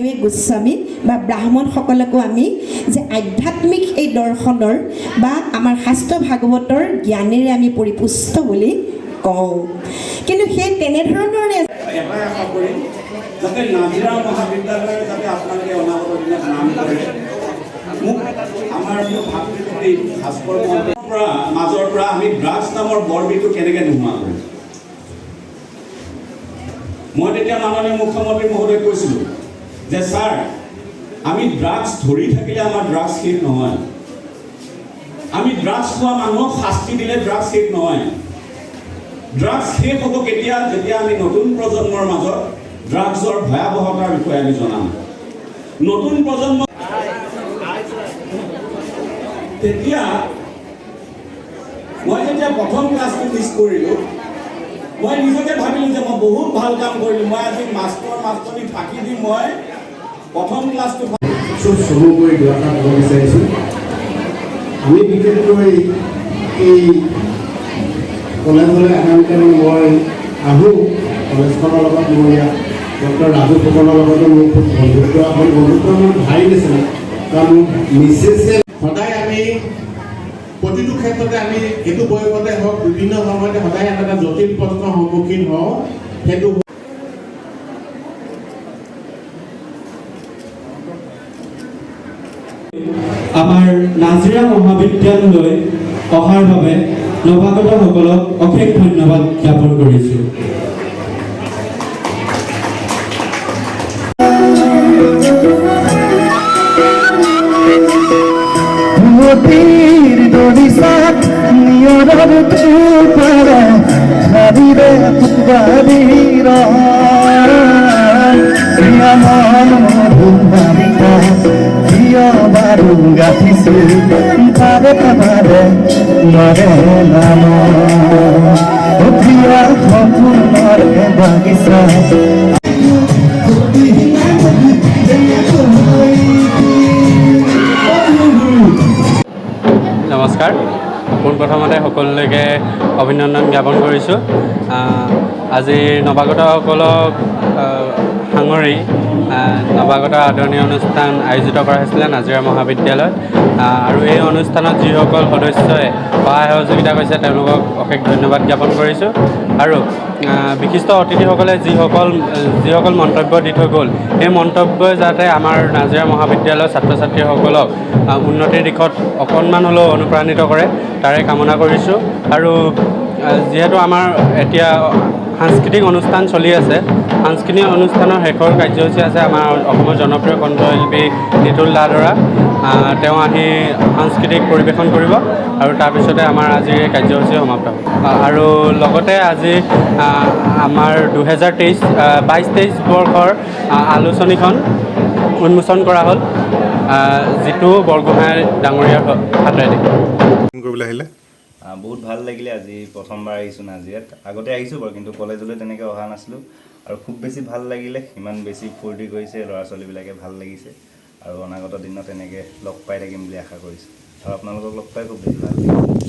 বিনয় গোস্বামী বা ব্ৰাহ্মণসকলকো আমি যে আধ্যাত্মিক এই দৰ্শনৰ বা আমাৰ শাস্ত্ৰ ভাগৱতৰ জ্ঞানেৰে আমি পৰিপুষ্ট বুলি কওঁ। কিন্তু সেই তেনেধৰণৰ যাতে নাজিৰা মহাবিদ্যালয় যাতে আপোনালোকে অনাগত দিনত নাম কৰে, মোক আমাৰ ভাতৃ ভাস্কৰ মাজৰ পৰা আমি ড্ৰাগছ নামৰ বৰবিটো কেনেকৈ নোহোৱা কৰিম। মই তেতিয়া মাননীয় মুখ্যমন্ত্ৰী মহোদয় কৈছিলোঁ যে ছাৰ, আমি ড্ৰাগছ ধৰি থাকিলে আমাৰ ড্ৰাগছ শেষ নহয়, আমি ড্ৰাগছ খোৱা মানুহক শাস্তি দিলে ড্ৰাগছ শেষ নহয়। ড্ৰাগছ শেষ হ'ব কেতিয়া? যেতিয়া আমি নতুন প্ৰজন্মৰ মাজত ড্ৰাগছৰ ভয়াৱহতাৰ বিষয়ে আমি জনাম। নতুন প্ৰজন্ম তেতিয়া মই যেতিয়া প্ৰথম ক্লাছটো মিছ কৰিলোঁ, মই নিজকে ভাবিলোঁ যে মই বহুত ভাল কাম কৰিলোঁ। মই আজি মাষ্টৰনী ফাঁকি দি মই প্ৰথম ক্লাছটো চমু কৰি দুআষাৰ ক'ব বিচাৰিছোঁ। আমি বিশেষকৈ এই কলেজলৈ আগামীকালি মই আহোঁ, কলেজখনৰ লগত মোৰ ইয়াত ডক্টৰ ৰাজু ফুকনৰ লগতো মোৰ খুব বন্ধুত্ব মোৰ ভাই নিচিনা। কাৰণ মিছেছে সদায় আমি প্ৰতিটো ক্ষেত্ৰতে আমি এইটো বয়সতে হওক বিভিন্ন সময়তে সদায় এটা জটিল প্ৰশ্নৰ সন্মুখীন হওঁ। সেইটো আমাৰ নাজিৰা মহাবিদ্যালয়লৈ অহাৰ বাবে নৱাগতসকলক অশেষ ধন্যবাদ জ্ঞাপন কৰিছোঁ। নমস্কাৰ। পোনপ্ৰথমতে সকলোলৈকে অভিনন্দন জ্ঞাপন কৰিছোঁ। আজি নৱাগতসকলক সাঙুৰি নৱাগত আদৰণি অনুষ্ঠান আয়োজিত কৰা হৈছিলে নাজিৰা মহাবিদ্যালয়ত। আৰু এই অনুষ্ঠানত যিসকল সদস্যই সহায় সহযোগিতা কৰিছে তেওঁলোকক অশেষ ধন্যবাদ জ্ঞাপন কৰিছোঁ। আৰু বিশিষ্ট অতিথিসকলে যিসকল মন্তব্য দি থৈ গ'ল, সেই মন্তব্যই যাতে আমাৰ নাজিৰা মহাবিদ্যালয়ৰ ছাত্ৰ ছাত্ৰীসকলক উন্নতিৰ দিশত অকণমান হ'লেও অনুপ্ৰাণিত কৰে, তাৰে কামনা কৰিছোঁ। আৰু যিহেতু আমাৰ এতিয়া সাংস্কৃতিক অনুষ্ঠান চলি আছে, সাংস্কৃতিক অনুষ্ঠানৰ শেষৰ কাৰ্যসূচী আছে আমাৰ অসমৰ জনপ্ৰিয় কণ্ঠশিল্পী নিতুল দাদৰা। তেওঁ আহি সাংস্কৃতিক পৰিৱেশন কৰিব আৰু তাৰপিছতে আমাৰ আজিৰ এই কাৰ্যসূচী সমাপ্ত হ'ব। আৰু লগতে আজি আমাৰ 2022-23 বৰ্ষৰ আলোচনীখন উন্মোচন কৰা হ'ল, যিটো বৰগোহাঁই ডাঙৰীয়াৰ হাতেৰে কৰিবলৈ আহিলে। বহুত ভাল লাগিলে। আজি প্ৰথমবাৰ আহিছোঁ নাজিৰাত। আগতে আহিছোঁ বাৰু, কিন্তু কলেজলৈ তেনেকৈ অহা নাছিলোঁ। আৰু খুব বেছি ভাল লাগিলে, ইমান বেছি ফূৰ্তি কৰিছে ল'ৰা ছোৱালীবিলাকে, ভাল লাগিছে। আৰু অনাগত দিনত এনেকৈ লগ পাই থাকিম বুলি আশা কৰিছোঁ। আৰু আপোনালোকক লগ পাই খুব বেছি ভাল লাগিছে।